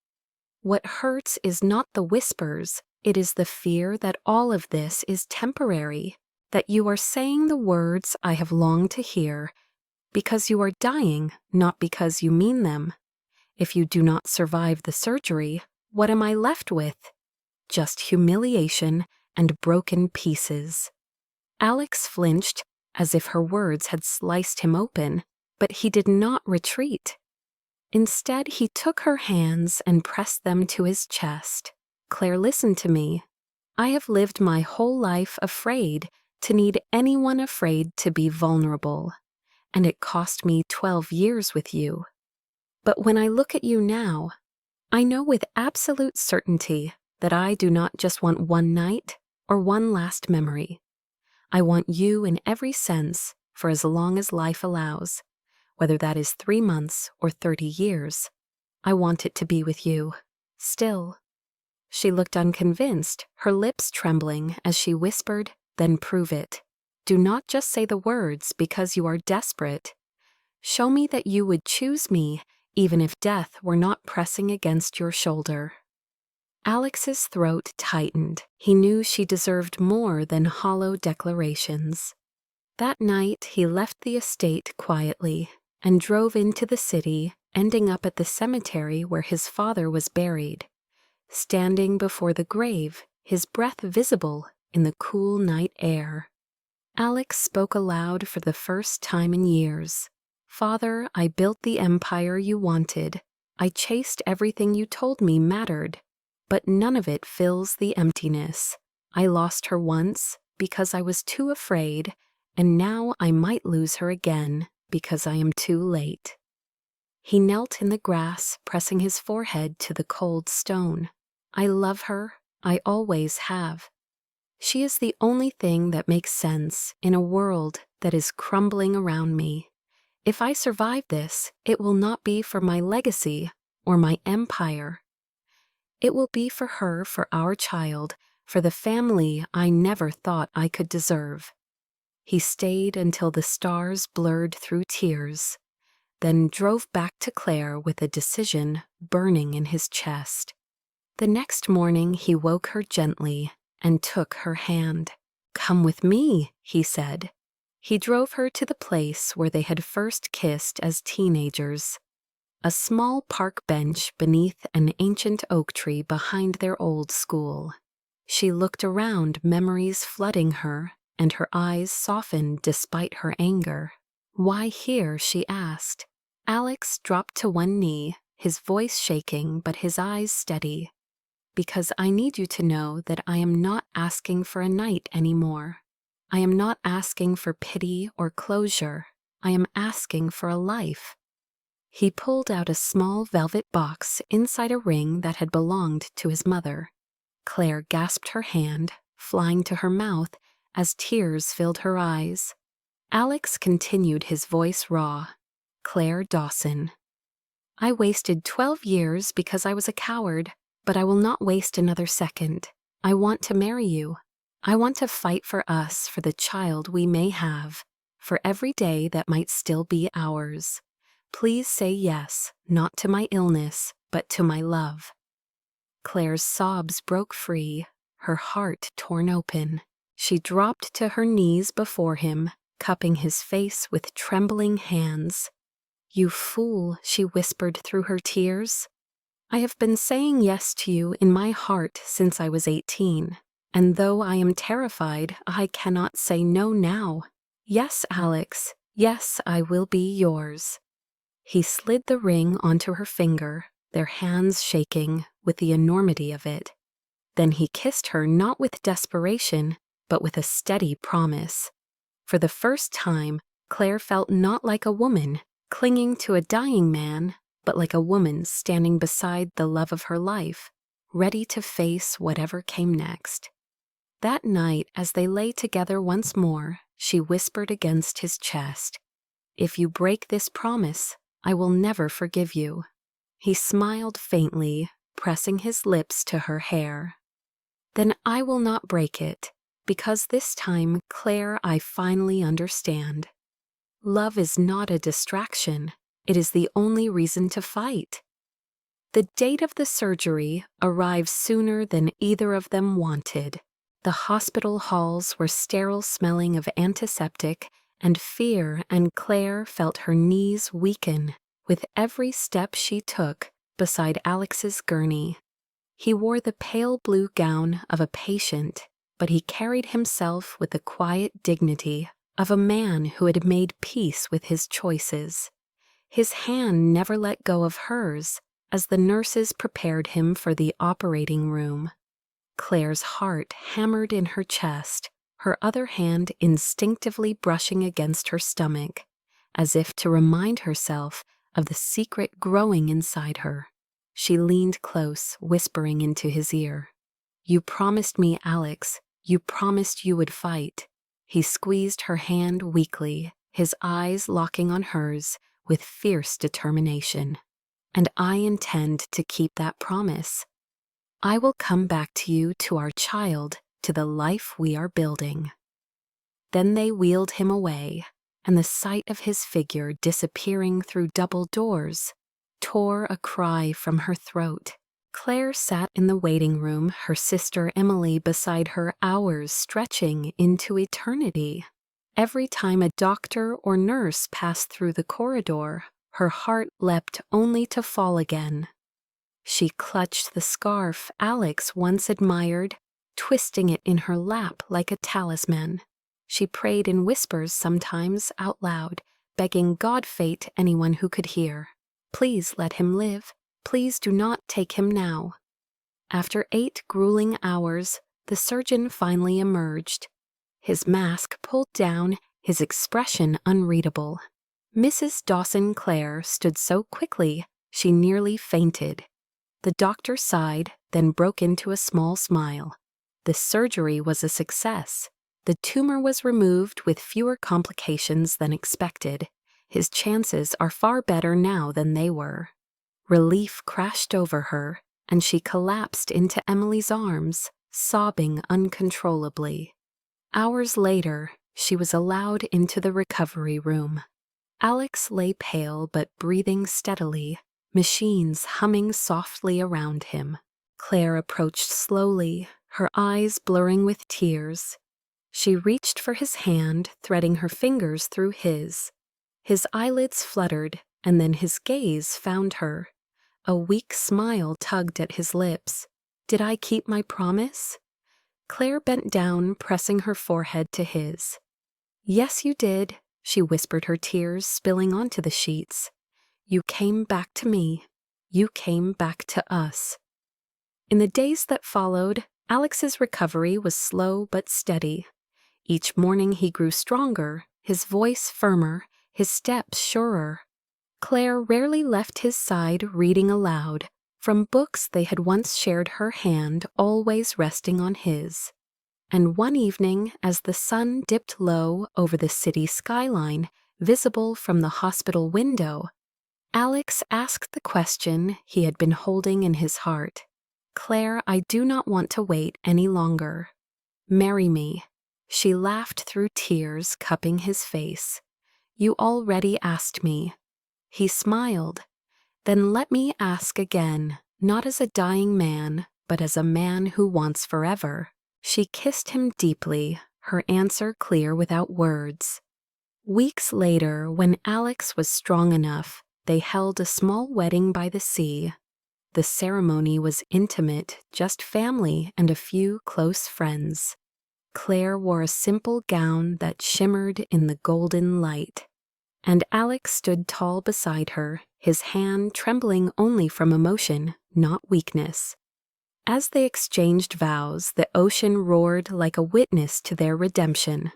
What hurts is not the whispers, it is the fear that all of this is temporary, that you are saying the words I have longed to hear, because you are dying, not because you mean them. If you do not survive the surgery, what am I left with? Just humiliation and broken pieces." Alex flinched, as if her words had sliced him open, but he did not retreat. Instead, he took her hands and pressed them to his chest. "Claire, listen to me. I have lived my whole life afraid to need anyone afraid to be vulnerable, and it cost me 12 years with you. But when I look at you now, I know with absolute certainty that I do not just want one night or one last memory. I want you in every sense for as long as life allows, whether that is 3 months or 30 years. I want it to be with you, still." She looked unconvinced, her lips trembling as she whispered, "Then prove it. Do not just say the words because you are desperate. Show me that you would choose me even if death were not pressing against your shoulder." Alex's throat tightened. He knew she deserved more than hollow declarations. That night, he left the estate quietly and drove into the city, ending up at the cemetery where his father was buried. Standing before the grave, his breath visible in the cool night air, Alex spoke aloud for the first time in years. "Father, I built the empire you wanted. I chased everything you told me mattered. But none of it fills the emptiness. I lost her once because I was too afraid, and now I might lose her again because I am too late." He knelt in the grass, pressing his forehead to the cold stone. "I love her. I always have. She is the only thing that makes sense in a world that is crumbling around me. If I survive this, it will not be for my legacy or my empire. It will be for her, for our child, for the family I never thought I could deserve." He stayed until the stars blurred through tears, then drove back to Claire with a decision burning in his chest. The next morning he woke her gently and took her hand. "Come with me," he said. He drove her to the place where they had first kissed as teenagers. A small park bench beneath an ancient oak tree behind their old school. She looked around, memories flooding her, and her eyes softened despite her anger. "Why here?" she asked. Alex dropped to one knee, his voice shaking but his eyes steady. because I need you to know that I am not asking for a night anymore. I am not asking for pity or closure. I am asking for a life." He pulled out a small velvet box inside a ring that had belonged to his mother. Claire gasped her hand, flying to her mouth as tears filled her eyes. Alex continued, his voice raw. "Claire Dawson, I wasted 12 years because I was a coward, but I will not waste another second. I want to marry you. I want to fight for us, for the child we may have, for every day that might still be ours. Please say yes, not to my illness, but to my love." Claire's sobs broke free, her heart torn open. She dropped to her knees before him, cupping his face with trembling hands. "You fool," she whispered through her tears. "I have been saying yes to you in my heart since I was 18, and though I am terrified, I cannot say no now. Yes, Alex, yes, I will be yours." He slid the ring onto her finger, their hands shaking with the enormity of it. Then he kissed her, not with desperation, but with a steady promise. For the first time, Claire felt not like a woman clinging to a dying man, but like a woman standing beside the love of her life, ready to face whatever came next. That night, as they lay together once more, she whispered against his chest, "If you break this promise, I will never forgive you." He smiled faintly, pressing his lips to her hair. "Then I will not break it, because this time, Claire, I finally understand. Love is not a distraction. It is the only reason to fight." The date of the surgery arrived sooner than either of them wanted. The hospital halls were sterile-smelling of antiseptic and fear, and Claire felt her knees weaken with every step she took beside Alex's gurney. He wore the pale blue gown of a patient, but he carried himself with the quiet dignity of a man who had made peace with his choices. His hand never let go of hers as the nurses prepared him for the operating room. Claire's heart hammered in her chest, her other hand instinctively brushing against her stomach, as if to remind herself of the secret growing inside her. She leaned close, whispering into his ear, "You promised me, Alex. You promised you would fight." He squeezed her hand weakly, his eyes locking on hers with fierce determination. "And I intend to keep that promise. I will come back to you, to our child, to the life we are building." Then they wheeled him away, and the sight of his figure disappearing through double doors tore a cry from her throat. Claire sat in the waiting room, her sister Emily beside her, hours stretching into eternity. Every time a doctor or nurse passed through the corridor, her heart leapt only to fall again. She clutched the scarf Alex once admired, twisting it in her lap like a talisman. She prayed in whispers, sometimes out loud, begging God fate anyone who could hear. "Please let him live. Please do not take him now." After 8 grueling hours, the surgeon finally emerged. His mask pulled down, his expression unreadable. Mrs. Dawson Clare stood so quickly she nearly fainted. The doctor sighed, then broke into a small smile. The surgery was a success. The tumor was removed with fewer complications than expected. His chances are far better now than they were. Relief crashed over her, and she collapsed into Emily's arms, sobbing uncontrollably. Hours later, she was allowed into the recovery room. Alex lay pale but breathing steadily, machines humming softly around him. Claire approached slowly, her eyes blurring with tears. She reached for his hand, threading her fingers through his. His eyelids fluttered, and then his gaze found her. A weak smile tugged at his lips. "Did I keep my promise?" Claire bent down, pressing her forehead to his. "Yes, you did," she whispered, her tears spilling onto the sheets. "You came back to me. You came back to us." In the days that followed, Alex's recovery was slow but steady. Each morning he grew stronger, his voice firmer, his steps surer. Claire rarely left his side reading aloud, from books they had once shared, her hand always resting on his. And one evening, as the sun dipped low over the city skyline, visible from the hospital window, Alex asked the question he had been holding in his heart. "Claire, I do not want to wait any longer. Marry me." She laughed through tears, cupping his face. "You already asked me." He smiled. "Then let me ask again, not as a dying man, but as a man who wants forever." She kissed him deeply, her answer clear without words. Weeks later, when Alex was strong enough, they held a small wedding by the sea. The ceremony was intimate, just family and a few close friends. Claire wore a simple gown that shimmered in the golden light, and Alex stood tall beside her, his hand trembling only from emotion, not weakness. As they exchanged vows, the ocean roared like a witness to their redemption.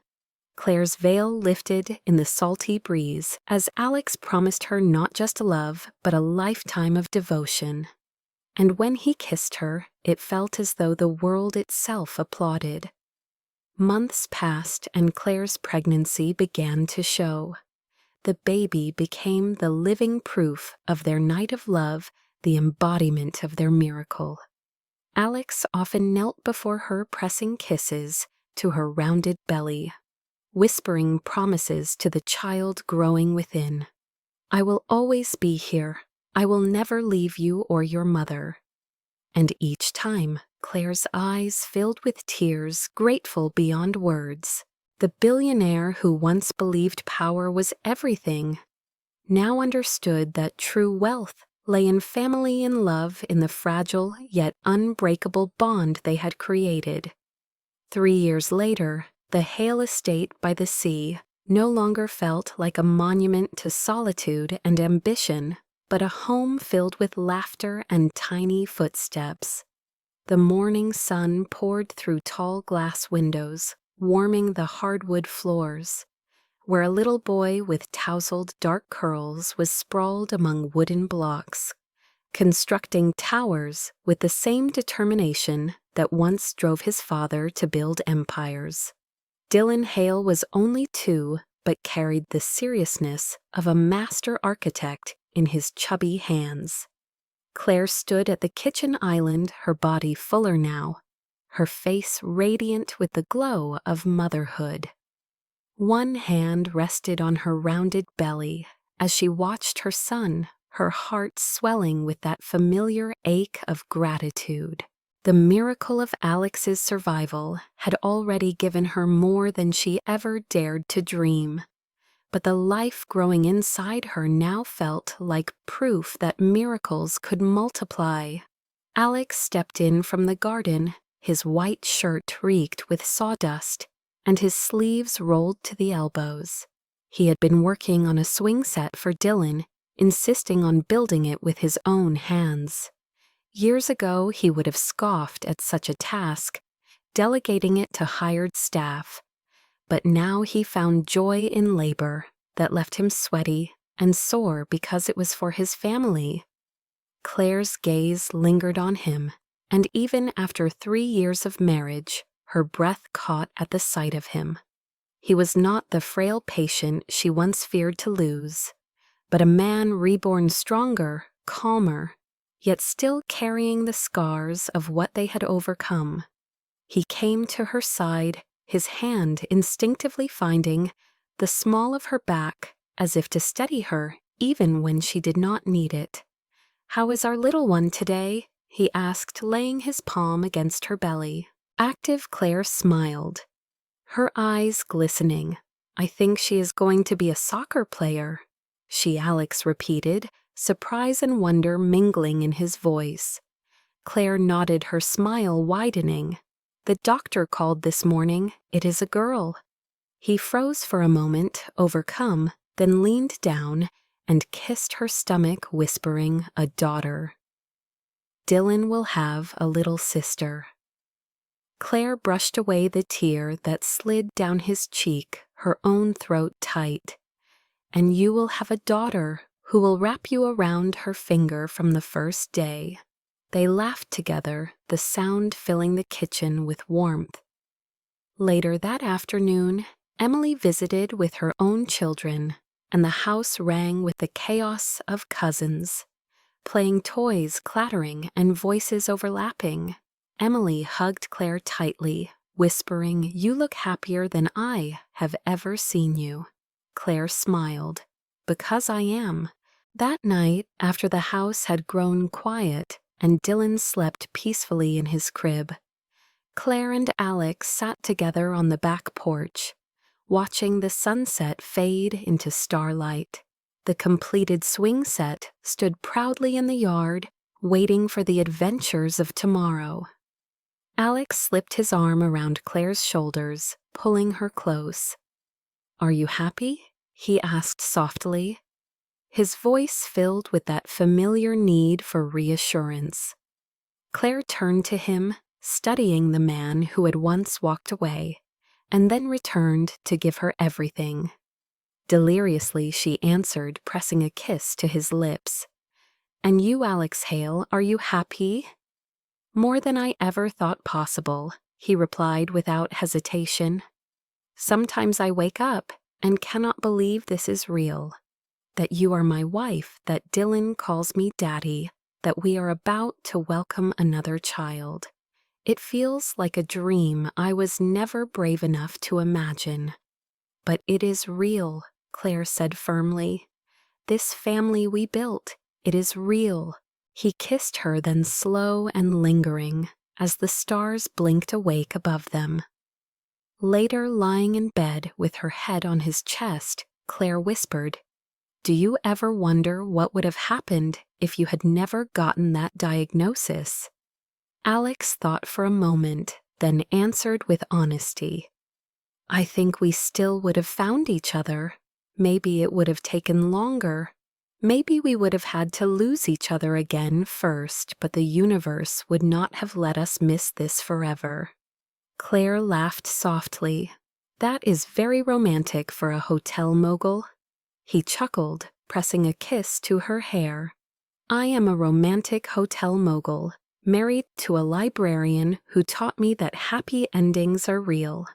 Claire's veil lifted in the salty breeze as Alex promised her not just love, but a lifetime of devotion. And when he kissed her, it felt as though the world itself applauded. Months passed and Claire's pregnancy began to show. The baby became the living proof of their night of love, the embodiment of their miracle. Alex often knelt before her, pressing kisses to her rounded belly, whispering promises to the child growing within. "I will always be here. I will never leave you or your mother." And each time, Claire's eyes filled with tears, grateful beyond words. The billionaire who once believed power was everything, now understood that true wealth lay in family and love, in the fragile yet unbreakable bond they had created. 3 years later, the Hale estate by the sea no longer felt like a monument to solitude and ambition, but a home filled with laughter and tiny footsteps. The morning sun poured through tall glass windows, warming the hardwood floors, where a little boy with tousled dark curls was sprawled among wooden blocks, constructing towers with the same determination that once drove his father to build empires. Dylan Hale was only 2, but carried the seriousness of a master architect in his chubby hands. Claire stood at the kitchen island, her body fuller now, her face radiant with the glow of motherhood. One hand rested on her rounded belly as she watched her son, her heart swelling with that familiar ache of gratitude. The miracle of Alex's survival had already given her more than she ever dared to dream. But the life growing inside her now felt like proof that miracles could multiply. Alex stepped in from the garden, his white shirt reeked with sawdust, and his sleeves rolled to the elbows. He had been working on a swing set for Dylan, insisting on building it with his own hands. Years ago, he would have scoffed at such a task, delegating it to hired staff. But now he found joy in labor that left him sweaty and sore because it was for his family. Claire's gaze lingered on him, and even after 3 years of marriage, her breath caught at the sight of him. He was not the frail patient she once feared to lose, but a man reborn stronger, calmer, yet still carrying the scars of what they had overcome. He came to her side, his hand instinctively finding the small of her back, as if to steady her even when she did not need it. "How is our little one today?" he asked, laying his palm against her belly. Active Claire smiled, her eyes glistening. "I think she is going to be a soccer player," she, Alex, repeated, surprise and wonder mingling in his voice. Claire nodded, her smile widening. "The doctor called this morning. It is a girl." He froze for a moment, overcome, then leaned down and kissed her stomach, whispering, "A daughter." Dylan will have a little sister." Claire brushed away the tear that slid down his cheek, her own throat tight. "And you will have a daughter who will wrap you around her finger from the first day." They laughed together, the sound filling the kitchen with warmth. Later that afternoon, Emily visited with her own children, and the house rang with the chaos of cousins, playing toys clattering and voices overlapping. Emily hugged Claire tightly, whispering, "You look happier than I have ever seen you." Claire smiled. "Because I am." That night, after the house had grown quiet and Dylan slept peacefully in his crib, Claire and Alex sat together on the back porch, watching the sunset fade into starlight. The completed swing set stood proudly in the yard, waiting for the adventures of tomorrow. Alex slipped his arm around Claire's shoulders, pulling her close. "Are you happy?" he asked softly, his voice filled with that familiar need for reassurance. Claire turned to him, studying the man who had once walked away, and then returned to give her everything. Deliriously, she answered, pressing a kiss to his lips. "And you, Alex Hale, are you happy?" "More than I ever thought possible," he replied without hesitation. "Sometimes I wake up and cannot believe this is real. That you are my wife, that Dylan calls me Daddy, that we are about to welcome another child. It feels like a dream I was never brave enough to imagine." "But it is real," Claire said firmly. "This family we built, it is real." He kissed her then slow and lingering, as the stars blinked awake above them. Later, lying in bed with her head on his chest, Claire whispered, "Do you ever wonder what would have happened if you had never gotten that diagnosis?" Alex thought for a moment, then answered with honesty, "I think we still would have found each other. Maybe it would have taken longer. Maybe we would have had to lose each other again first, but the universe would not have let us miss this forever." Claire laughed softly. "That is very romantic for a hotel mogul." He chuckled, pressing a kiss to her hair. "I am a romantic hotel mogul, married to a librarian who taught me that happy endings are real."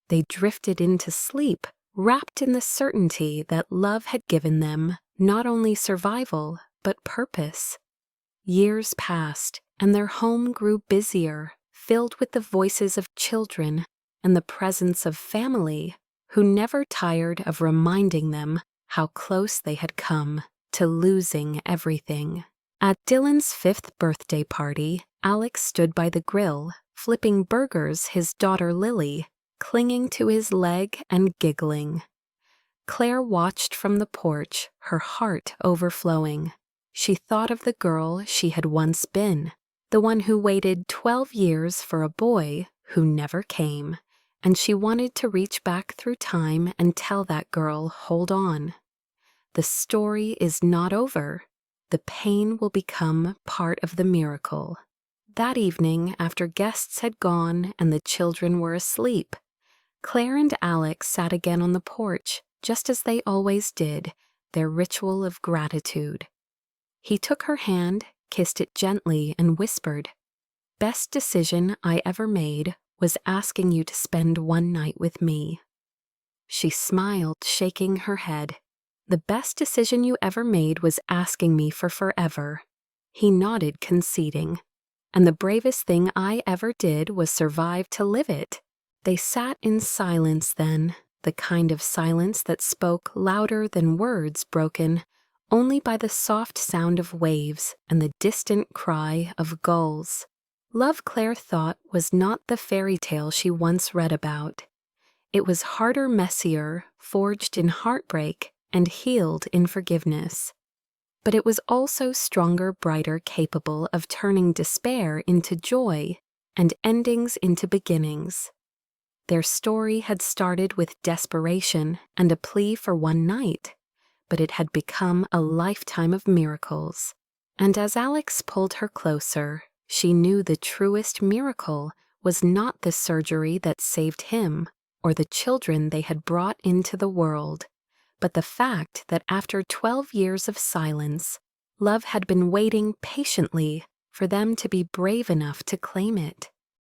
They drifted into sleep, wrapped in the certainty that love had given them not only survival, but purpose. Years passed, and their home grew busier, filled with the voices of children and the presence of family who never tired of reminding them how close they had come to losing everything. At Dylan's 5th birthday party, Alex stood by the grill, flipping burgers his daughter Lily, clinging to his leg and giggling. Claire watched from the porch, her heart overflowing. She thought of the girl she had once been, the one who waited 12 years for a boy who never came, and she wanted to reach back through time and tell that girl, "Hold on. The story is not over. The pain will become part of the miracle." That evening, after guests had gone and the children were asleep, Claire and Alex sat again on the porch, just as they always did, their ritual of gratitude. He took her hand, kissed it gently, and whispered, "Best decision I ever made was asking you to spend one night with me." She smiled, shaking her head. "The best decision you ever made was asking me for forever." He nodded, conceding. "And the bravest thing I ever did was survive to live it." They sat in silence then, the kind of silence that spoke louder than words broken only by the soft sound of waves and the distant cry of gulls. Love, Claire thought, was not the fairy tale she once read about. It was harder, messier, forged in heartbreak and healed in forgiveness. But it was also stronger, brighter, capable of turning despair into joy and endings into beginnings. Their story had started with desperation and a plea for one night, but it had become a lifetime of miracles. And as Alex pulled her closer, she knew the truest miracle was not the surgery that saved him or the children they had brought into the world, but the fact that after 12 years of silence, love had been waiting patiently for them to be brave enough to claim it.